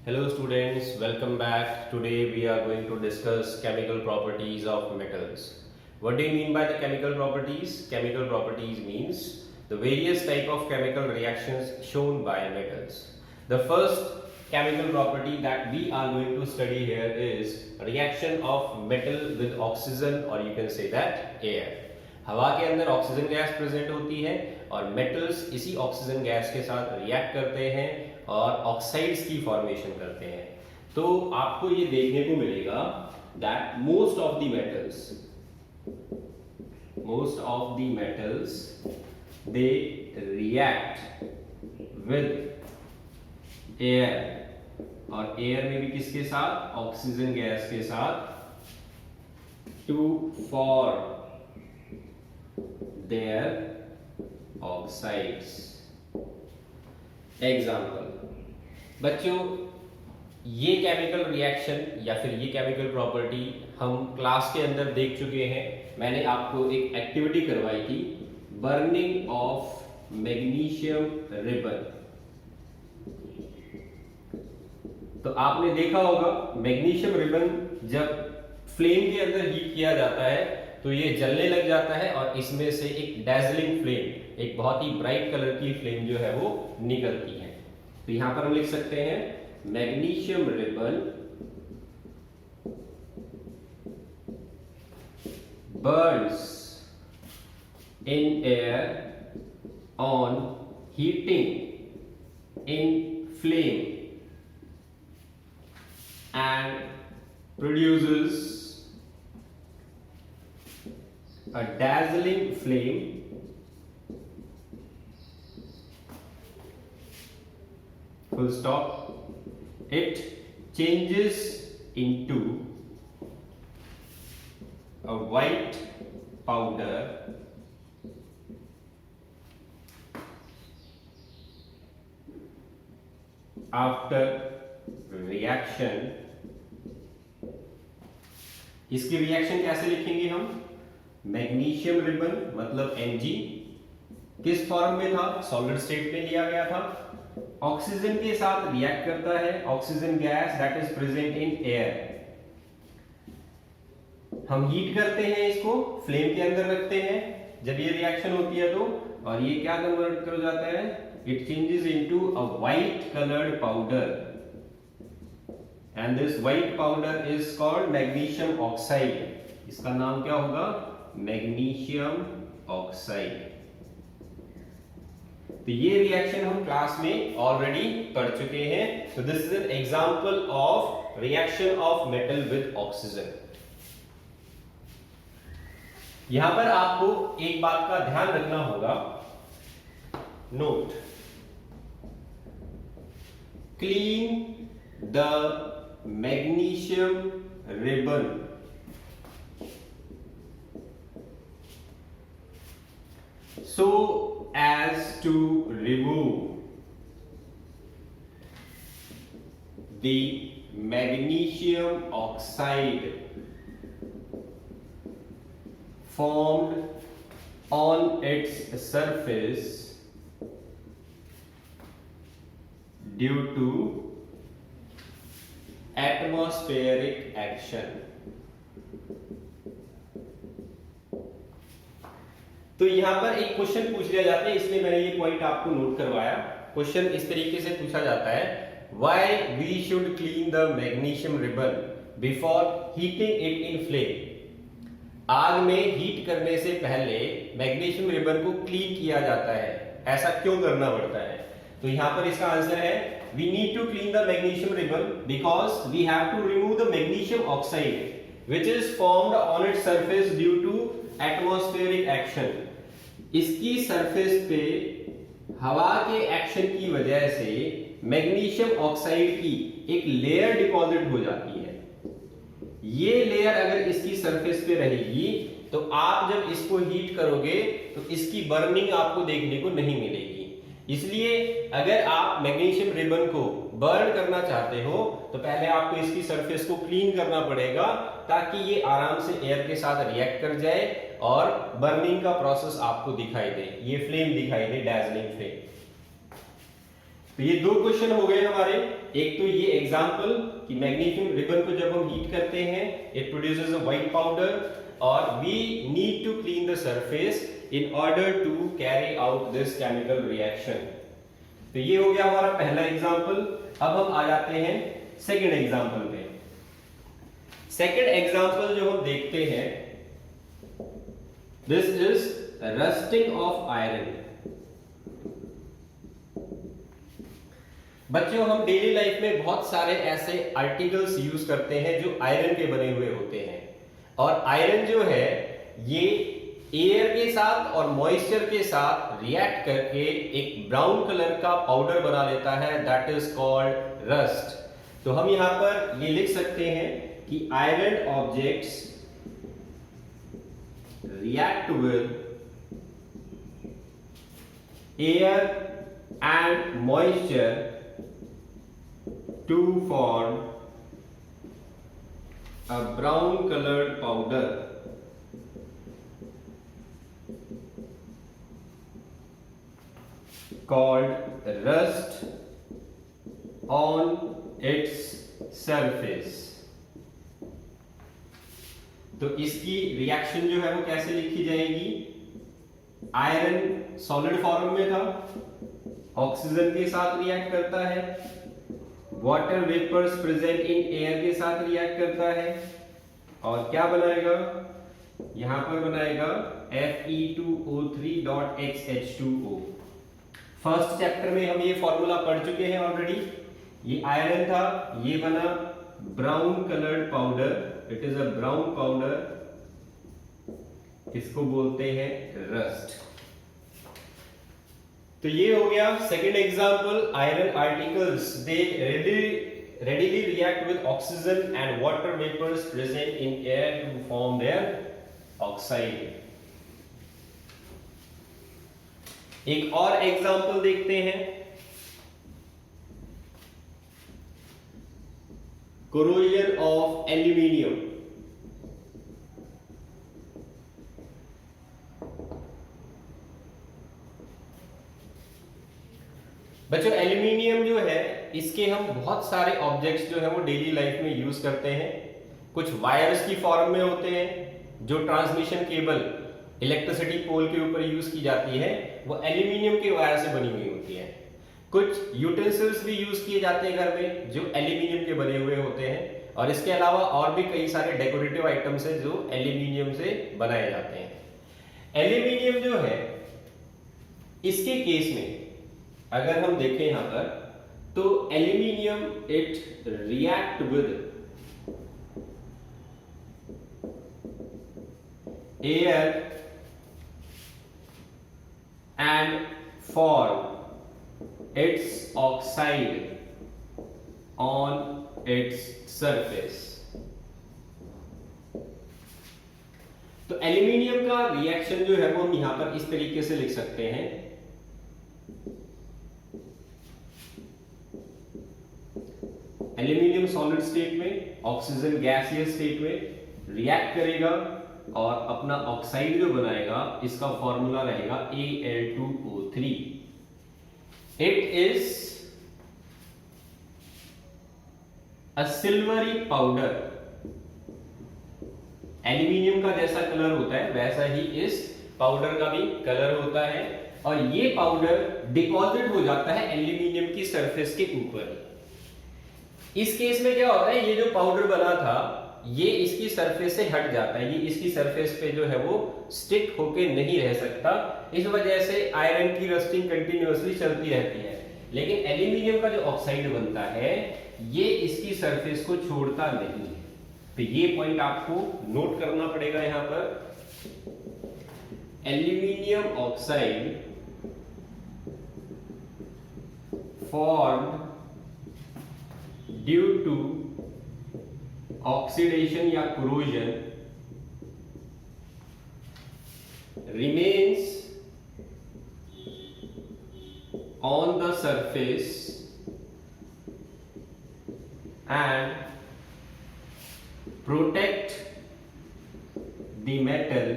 Hello students, welcome back. Today we are going to discuss chemical properties of metals. What do you mean by the chemical properties? Chemical properties means the various type of chemical reactions shown by metals. The first chemical property that we are going to study here is reaction of metal with oxygen, or you can say that air. हवा के अंदर oxygen gas present होती है और metals इसी oxygen gas के साथ react करते हैं और ऑक्साइड्स की फॉर्मेशन करते हैं। तो आपको ये देखने को मिलेगा that most of the metals they react with air, और एयर में भी किसके साथ? ऑक्सीजन गैस के साथ, to form their oxides. Example बच्चों, ये केमिकल रिएक्शन या फिर ये केमिकल प्रॉपर्टी हम क्लास के अंदर देख चुके हैं। मैंने आपको एक एक्टिविटी करवाई थी, बर्निंग ऑफ मैग्नीशियम रिबन। तो आपने देखा होगा मैग्नीशियम रिबन जब फ्लेम के अंदर हीट किया जाता है तो ये जलने लग जाता है और इसमें से एक डैजलिंग फ्लेम, एक बहुत ही ब्राइट कलर की फ्लेम जो है वो निकलती है। तो यहां पर हम लिख सकते हैं magnesium ribbon Burns in air on heating in flame and produces a dazzling flame full stop. It changes into a white powder after reaction. इसकी रिएक्शन कैसे लिखेंगे हम? मैग्नीशियम रिबन मतलब Mg किस फॉर्म में था? सॉलिड स्टेट में लिया गया था। ऑक्सीजन के साथ रिएक्ट करता है, oxygen gas that is present in air. हम हीट करते हैं, इसको फ्लेम के अंदर रखते हैं जब ये रिएक्शन होती है तो, और ये क्या कन्वर्ट कर जाता है? It changes into a white coloured powder, and this white powder is called magnesium oxide. इसका नाम क्या होगा? Magnesium oxide. तो ये रिएक्शन हम क्लास में ऑलरेडी पढ़ चुके हैं। so this is an example of reaction of metal with oxygen. यहां पर आपको एक बात का ध्यान रखना होगा, note, clean the magnesium ribbon so as to remove the magnesium oxide formed on its surface due to atmospheric action. तो यहां पर एक क्वेश्चन पूछ लिया जाता है, इसलिए मैंने ये पॉइंट आपको नोट करवाया। क्वेश्चन इस तरीके से पूछा जाता है, why we should clean the magnesium ribbon before heating it in flame. आग में हीट करने से पहले मैग्नीशियम रिबन को क्लीन किया जाता है, ऐसा क्यों करना पड़ता है? तो यहां पर इसका आंसर है, we need to clean the magnesium ribbon because we have to remove the magnesium oxide which is formed on its surface due to atmospheric action. इसकी सरफेस पे हवा के एक्शन की वजह से मैग्नीशियम ऑक्साइड की एक लेयर डिपॉजिट हो जाती है। ये लेयर अगर इसकी सरफेस पे रहेगी तो आप जब इसको हीट करोगे तो इसकी बर्निंग आपको देखने को नहीं मिलेगी। इसलिए अगर आप मैग्नीशियम रिबन को बर्न करना चाहते हो तो पहले आपको इसकी सरफेस को क्लीन करना पड़ेगा ताकि ये आराम से एयर के साथ रिएक्ट कर जाए और बर्निंग का प्रोसेस आपको दिखाई दे, ये फ्लेम दिखाई दे, डैजलिंग फ्लेम। तो ये दो क्वेश्चन हो गए हमारे। एक तो ये एग्जांपल कि मैग्नीशियम रिबन को जब हम हीट करते हैं it produces a white powder और we need to clean the surface in order to carry out this chemical reaction। तो ये हो गया हमारा पहला एग्जांपल। अब हम आ जाते हैं सेकंड एग्जांपल पे। सेकंड एग्जांपल जो हम देखते हैं, this is rusting of iron. बच्चों, हम डेली लाइफ में बहुत सारे ऐसे आर्टिकल्स यूज करते हैं जो आयरन के बने हुए होते हैं, और आयरन जो है ये एयर के साथ और मॉइस्चर के साथ रिएक्ट करके एक ब्राउन कलर का पाउडर बना लेता है, दैट इज कॉल्ड रस्ट। तो हम यहां पर ये लिख सकते हैं कि iron objects react with air and moisture to form a brown colored powder called rust on its surface। तो इसकी रिएक्शन जो है वो कैसे लिखी जाएगी? आयरन सॉलिड फॉर्म में था, ऑक्सीजन के साथ रिएक्ट करता है, water vapours present in air के साथ रिएक्ट करता है, और क्या बनाएगा? यहां पर बनाएगा Fe2O3.XH2O। फर्स्ट चैप्टर में हम ये फॉर्मूला पढ़ चुके हैं ऑलरेडी। ये आयरन था, ये बना brown coloured powder, it is a brown powder, इसको बोलते हैं रस्ट। तो ये हो गया second example. Iron articles they readily react with oxygen and water vapors present in air to form their oxide। एक और एग्जांपल देखते हैं, corrosion of aluminium। बच्चों, एल्यूमिनियम जो है इसके हम बहुत सारे ऑब्जेक्ट्स जो है वो डेली लाइफ में यूज करते हैं। कुछ वायर्स की फॉर्म में होते हैं, जो ट्रांसमिशन केबल इलेक्ट्रिसिटी पोल के ऊपर यूज की जाती है वो एल्यूमिनियम के वायर से बनी हुई होती है। कुछ यूटेंसिल्स भी यूज किए जाते हैं घर में जो एल्यूमिनियम के बने हुए होते हैं, और इसके अलावा और भी कई सारे डेकोरेटिव आइटम्स हैं जो एल्यूमिनियम से बनाए जाते हैं। एल्यूमिनियम जो है इसके केस में अगर हम देखें यहां पर, तो aluminium it react with air and form it's oxide on its surface. तो एल्यूमिनियम का रिएक्शन जो है वो हम यहां पर इस तरीके से लिख सकते हैं, एल्यूमिनियम सॉलिड स्टेट में, ऑक्सीजन गैसियस स्टेट में रिएक्ट करेगा और अपना ऑक्साइड जो बनाएगा इसका फॉर्मूला रहेगा Al2O3। It is a silvery powder. Aluminium का जैसा कलर होता है वैसा ही इस पाउडर का भी कलर होता है, और ये पाउडर डिपॉजिट हो जाता है एल्यूमिनियम की सरफेस के ऊपर। इस केस में क्या होता है, ये जो पाउडर बना था ये इसकी सरफेस से हट जाता है, ये इसकी सरफेस पे जो है वो स्टिक होके नहीं रह सकता। इस वजह से आयरन की रस्टिंग कंटिन्यूअसली चलती रहती है, लेकिन एल्यूमिनियम का जो ऑक्साइड बनता है ये इसकी सरफेस को छोड़ता नहीं है। तो ये पॉइंट आपको नोट करना पड़ेगा यहां पर। Aluminium oxide formed due to oxidation या corrosion remains on the surface and protect the metal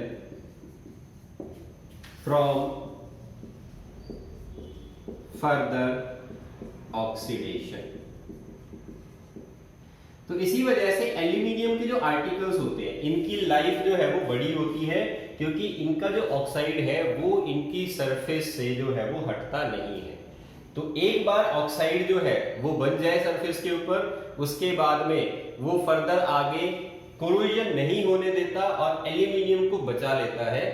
from further oxidation। तो इसी वजह से एल्यूमिनियम के जो आर्टिकल्स होते हैं इनकी लाइफ जो है वो बड़ी होती है, क्योंकि इनका जो ऑक्साइड है वो इनकी सरफेस से जो है वो हटता नहीं है। तो एक बार ऑक्साइड जो है वो बन जाए सरफेस के ऊपर, उसके बाद में वो फर्दर आगे कोरोजन नहीं होने देता और एल्यूमिनियम को बचा लेता है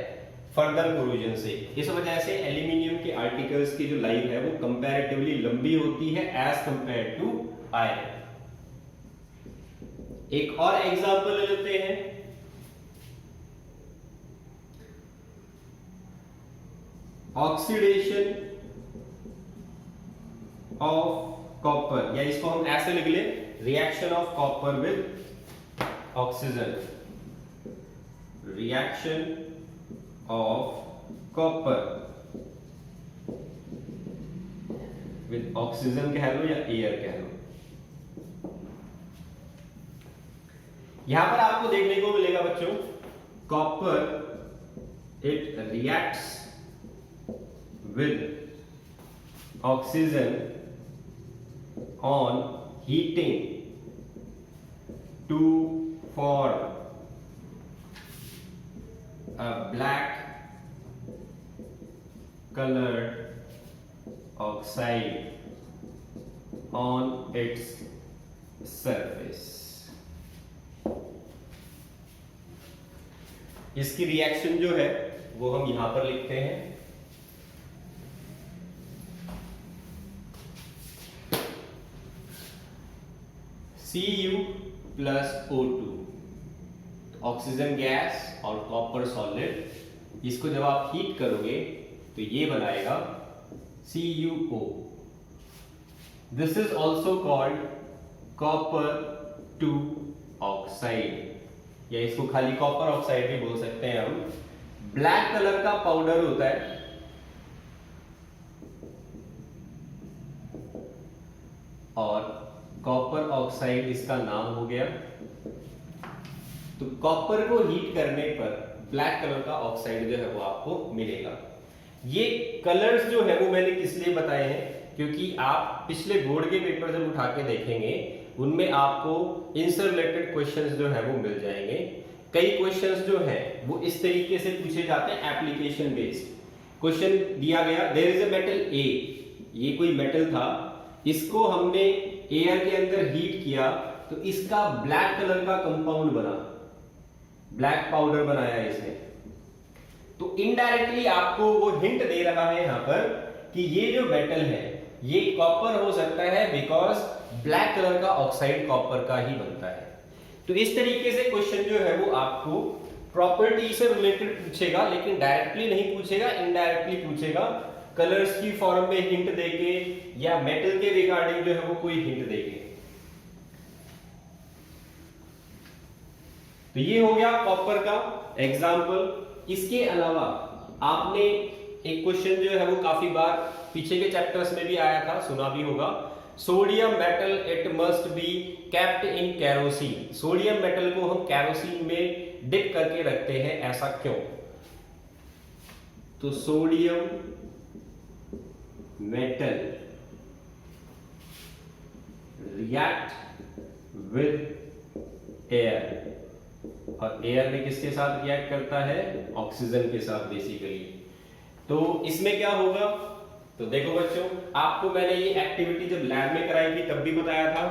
फर्दर कोरोजन से। इस वजह से एल्यूमिनियम के आर्टिकल्स की जो लाइफ है वो कंपैरेटिवली लंबी होती है एज कंपेयर टू आयरन। एक और एग्जांपल ले लेते हैं। ऑक्सीडेशन ऑफ कॉपर, या इसको हम ऐसे लिख ले, reaction of copper with oxygen, reaction of copper with oxygen कह लो या एयर कह लो। यहां पर आपको देखने को मिलेगा बच्चों, copper it reacts with oxygen on heating to form a black colored oxide on its surface। इसकी रिएक्शन जो है वो हम यहां पर लिखते हैं, Cu plus O2, oxygen gas और कॉपर सॉलिड, इसको जब आप हीट करोगे तो ये बनाएगा CuO। This is also called copper 2 oxide, या इसको खाली कॉपर ऑक्साइड भी बोल सकते हैं हम। ब्लैक कलर का पाउडर होता है और कॉपर ऑक्साइड इसका नाम हो गया। तो कॉपर को हीट करने पर ब्लैक कलर का ऑक्साइड जो है वो आपको मिलेगा। ये कलर्स जो है वो मैंने किस लिए बताए हैं, क्योंकि आप पिछले बोर्ड के पेपर जब उठा के देखेंगे उनमें आपको इनसे रिलेटेड क्वेश्चंस जो है वो मिल जाएंगे। कई क्वेश्चंस जो है वो इस तरीके से पूछे जाते हैं, एप्लीकेशन बेस्ड क्वेश्चन दिया गया, देयर इज अ मेटल ए, ये कोई मेटल था, इसको हमने एयर के अंदर हीट किया तो इसका ब्लैक कलर का कंपाउंड बना, ब्लैक पाउडर बनाया इसने। तो इनडायरेक्टली आपको वो हिंट दे रहा है यहां पर कि ये जो मेटल है ये कॉपर हो सकता है, बिकॉज ब्लैक कलर का ऑक्साइड कॉपर का ही बनता है। तो इस तरीके से क्वेश्चन जो है वो आपको प्रॉपर्टी से रिलेटेड पूछेगा, लेकिन डायरेक्टली नहीं पूछेगा, इनडायरेक्टली पूछेगा, कलर्स की फॉर्म में हिंट देके या मेटल के रिगार्डिंग जो है वो कोई हिंट देके। तो ये हो गया कॉपर का एग्जाम्पल। इसके अलावा आपने एक क्वेश्चन जो है वो काफी बार पीछे के चैप्टर्स में भी आया था, सुना भी होगा, sodium metal it must be kept in kerosene. Sodium metal को हम कैरोसिन में डिप करके रखते हैं, ऐसा क्यों? तो sodium metal react with air, और एयर में किसके साथ रिएक्ट करता है? ऑक्सीजन के साथ बेसिकली। तो इसमें क्या होगा? तो देखो बच्चों, आपको मैंने ये एक्टिविटी जब लैब में कराई थी तब भी बताया था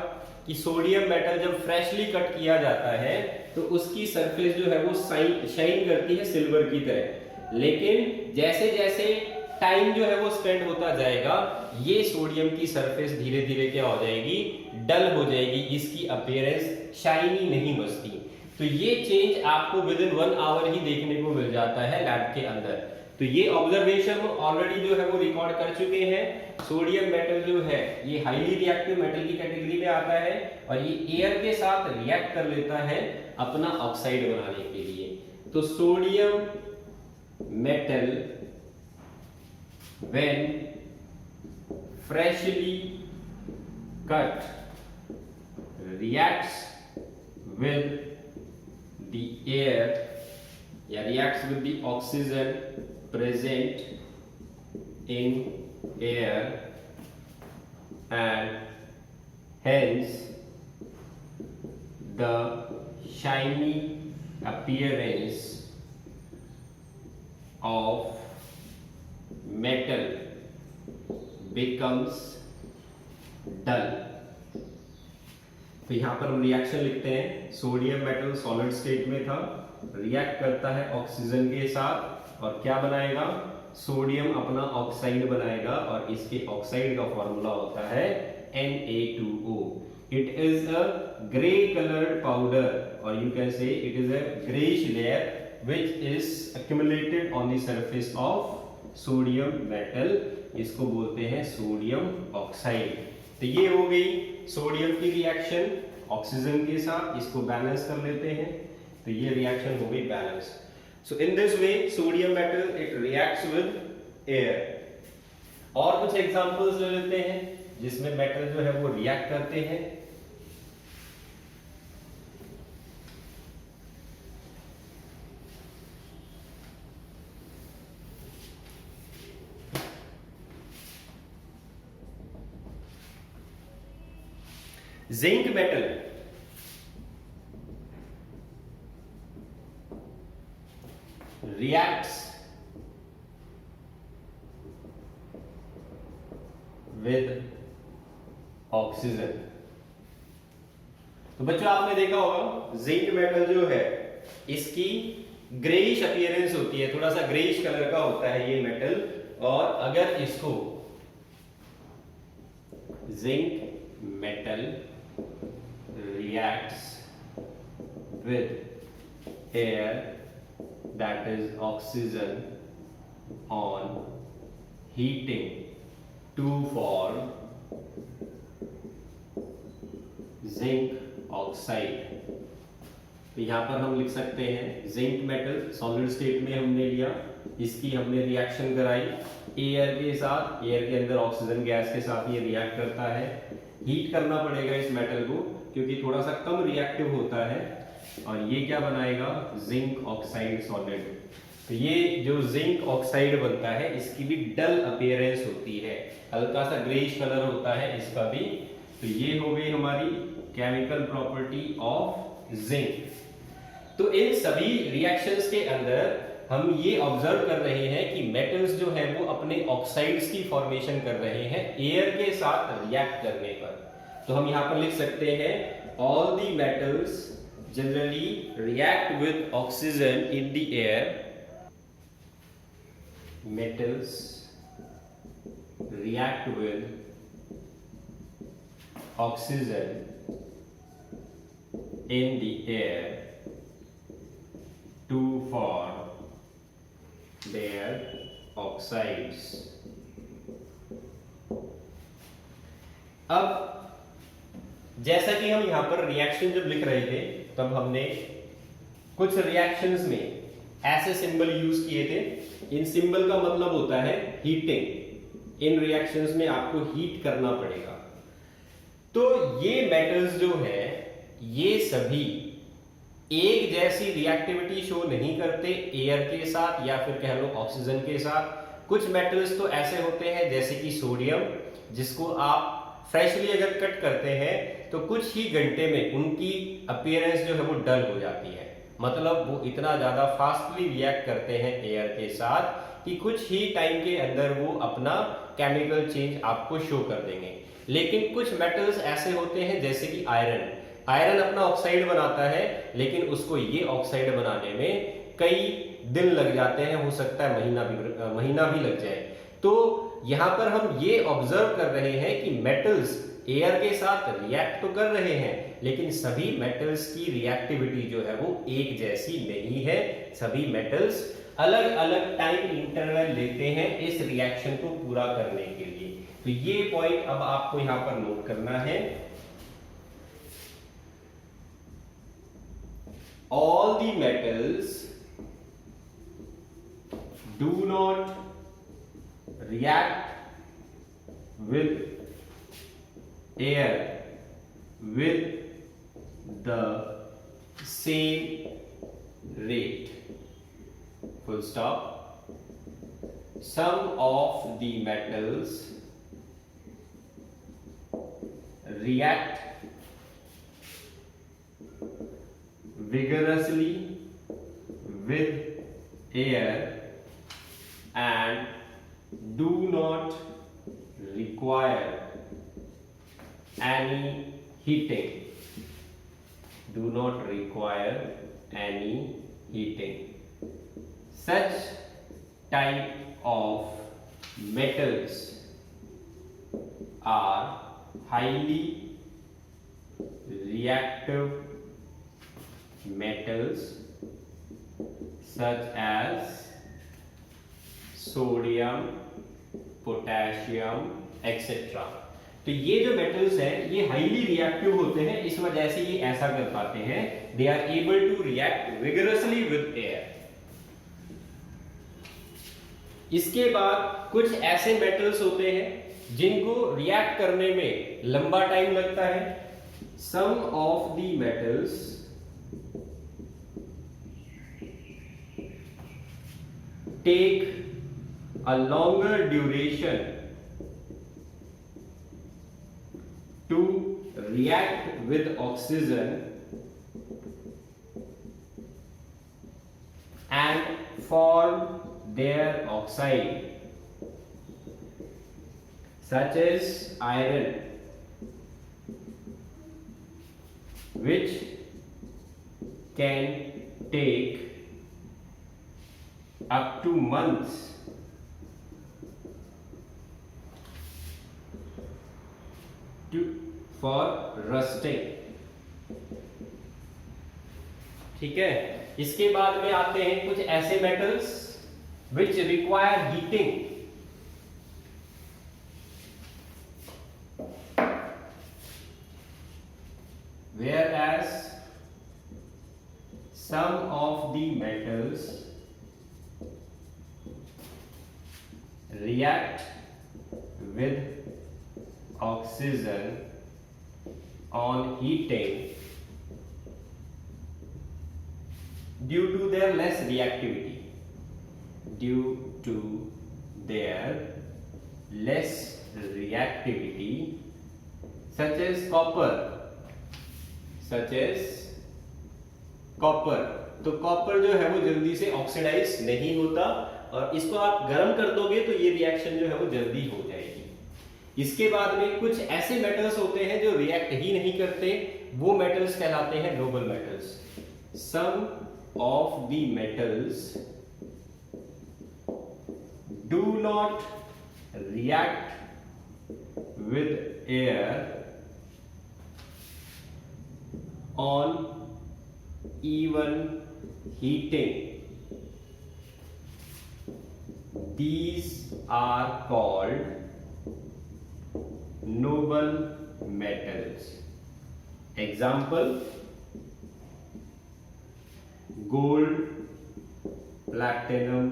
कि सोडियम मेटल जब फ्रेशली कट किया जाता है तो उसकी सरफेस जो है वो शाइन करती है सिल्वर की तरह, लेकिन जैसे जैसे टाइम जो है वो स्पेंड होता जाएगा ये सोडियम की सरफेस धीरे धीरे क्या हो जाएगी? डल हो जाएगी, इसकी अपीयरेंस शाइनी नहीं बचती। तो ये चेंज आपको विद इन 1 आवर ही देखने को मिल जाता है लैब के अंदर। तो ये ऑब्जर्वेशन ऑलरेडी जो है वो रिकॉर्ड कर चुके हैं। सोडियम मेटल जो है ये हाईली रिएक्टिव मेटल की कैटेगरी में आता है और ये एयर के साथ रिएक्ट कर लेता है अपना ऑक्साइड बनाने के लिए। तो sodium metal when freshly cut reacts with the air, yeah, reacts with the oxygen present in air, and hence the shiny appearance of metal becomes dull। तो यहां पर हम रिएक्शन लिखते हैं, सोडियम मेटल सॉलिड स्टेट में था, react करता है ऑक्सीजन के साथ और क्या बनाएगा, सोडियम अपना ऑक्साइड बनाएगा और इसके ऑक्साइड का फॉर्मूला होता है Na2O। It is a grey coloured powder और you can say it is a greyish layer which is accumulated on the surface of sodium metal, इसको बोलते हैं सोडियम ऑक्साइड। तो ये हो गई सोडियम की रिएक्शन ऑक्सीजन के साथ, इसको बैलेंस कर लेते हैं, तो ये रिएक्शन हो गई balance. So in this way sodium metal it reacts with air. और कुछ एग्जांपल्स ले लेते हैं जिसमें मेटल जो है वो रिएक्ट करते हैं। Zinc metal reacts with oxygen. तो बच्चों आपने देखा होगा जिंक मेटल जो है इसकी ग्रेइश अपीयरेंस होती है, थोड़ा सा ग्रेइश कलर का होता है ये मेटल, और अगर इसको zinc metal reacts with air, that is oxygen, on heating to form zinc oxide. तो यहां पर हम लिख सकते हैं जिंक मेटल सॉलिड स्टेट में हमने लिया, इसकी हमने रिएक्शन कराई एयर के साथ, एयर के अंदर ऑक्सीजन गैस के साथ ये रिएक्ट करता है, हीट करना पड़ेगा इस मेटल को क्योंकि थोड़ा सा कम रिएक्टिव होता है, और ये क्या बनाएगा, जिंक ऑक्साइड सॉलिड। तो ये जो जिंक ऑक्साइड बनता है इसकी भी डल अपीयरेंस होती है, हल्का सा ग्रेइश कलर होता है इसका भी। तो ये हो गई हमारी केमिकल प्रॉपर्टी ऑफ जिंक। तो इन सभी रिएक्शंस के अंदर हम ये ऑब्जर्व कर रहे हैं कि मेटल्स जो है वो अपने ऑक्साइड्स की फॉर्मेशन कर रहे हैं एयर के साथ रिएक्ट करने पर। तो हम यहां पर लिख सकते हैं all the metals generally react with oxygen in the air, metals react with oxygen in the air to form their oxides। अब जैसा कि हम यहां पर रिएक्शन जब लिख रहे थे तब हमने कुछ रिएक्शंस में ऐसे सिंबल यूज किए थे, इन सिंबल का मतलब होता है हीटिंग। इन रिएक्शंस में आपको हीट करना पड़ेगा। तो ये मेटल्स जो है ये सभी एक जैसी रिएक्टिविटी शो नहीं करते एयर के साथ या फिर कह लो ऑक्सीजन के साथ। कुछ मेटल्स तो ऐसे होते हैं जैसे कि सोडियम, जिसको आप फ्रेशली अगर कट करते हैं तो कुछ ही घंटे में उनकी अपीयरेंस जो है वो डल हो जाती है, मतलब वो इतना ज्यादा फास्टली रिएक्ट करते हैं एयर के साथ कि कुछ ही टाइम के अंदर वो अपना केमिकल चेंज आपको शो कर देंगे। लेकिन कुछ मेटल्स ऐसे होते हैं जैसे कि आयरन अपना ऑक्साइड बनाता है, लेकिन उसको ये ऑक्साइड बनाने में कई दिन लग जाते हैं, हो सकता है महीना भी लग जाए। तो यहां पर हम ये ऑब्जर्व कर रहे हैं कि मेटल्स एयर के साथ रिएक्ट तो कर रहे हैं, लेकिन सभी मेटल्स की रिएक्टिविटी जो है वो एक जैसी नहीं है। सभी मेटल्स अलग अलग टाइम इंटरवल लेते हैं इस रिएक्शन को पूरा करने के लिए। तो ये पॉइंट अब आपको यहां पर नोट करना है। All the metals do not react with air with the same rate. Full stop. Some of the metals react vigorously with air and do not require any heating. Do not require any heating. Such type of metals are highly reactive metals such as sodium, potassium etcetera. तो ये जो metals हैं ये highly reactive होते हैं, इस वजह से ये ऐसा कर पाते हैं, they are able to react vigorously with air. इसके बाद कुछ ऐसे मेटल्स होते हैं जिनको रिएक्ट करने में लंबा टाइम लगता है। Some of the metals take a longer duration to react with oxygen and form their oxide, such as iron, which can take up to months for rusting। ठीक है, इसके बाद में आते हैं कुछ ऐसे metals which require heating। whereas some of the metals react with oxygen on heating due to their less reactivity. Due to their less reactivity, such as copper, तो कॉपर जो है वो जल्दी से ऑक्सीडाइज नहीं होता और इसको आप गर्म कर दोगे तो ये रिएक्शन जो है वो जल्दी हो जाएगी। इसके बाद में कुछ ऐसे मेटल्स होते हैं जो रिएक्ट ही नहीं करते, वो मेटल्स कहलाते हैं noble metals. Some of the metals do not react with air on even heating. These are called noble metals. Example: gold, platinum,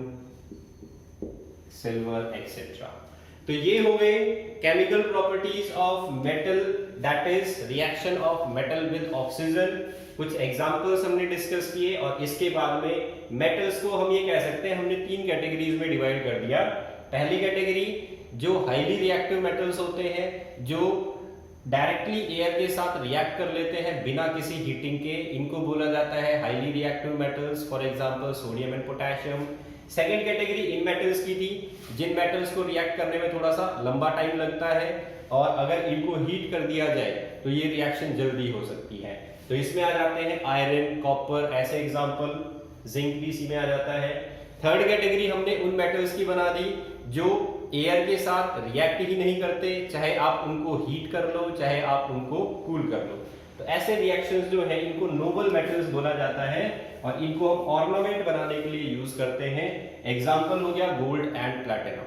silver, etc. तो ये हो गए chemical properties of metal, that is reaction of metal with oxygen. कुछ examples हमने discuss किए और इसके बाद में मेटल्स को हम ये कह सकते हैं हमने तीन कैटेगरीज में डिवाइड कर दिया। पहली कैटेगरी जो हाईली रिएक्टिव मेटल्स होते हैं, जो डायरेक्टली एयर के साथ रिएक्ट कर लेते हैं बिना किसी हीटिंग के, इनको बोला जाता है highly reactive metals, for example sodium and potassium. Second category in metals की थी जिन मेटल्स को रिएक्ट करने में थोड़ा सा लंबा टाइम लगता है और अगर इनको हीट कर दिया जाए तो ये रिएक्शन जल्दी हो सकती है। तो इसमें आ जाते हैं आयरन, कॉपर, ऐसे एग्जांपल, जिंक भी इसी में आ जाता है। थर्ड कैटेगरी हमने उन मेटल्स की बना दी जो एयर के साथ रिएक्ट ही नहीं करते, चाहे आप उनको हीट कर लो चाहे आप उनको कूल कर लो। तो ऐसे रिएक्शंस जो है इनको नोबल मेटल्स बोला जाता है और इनको हम ऑर्नामेंट बनाने के लिए यूज करते हैं। एग्जांपल हो गया गोल्ड एंड प्लैटिनम।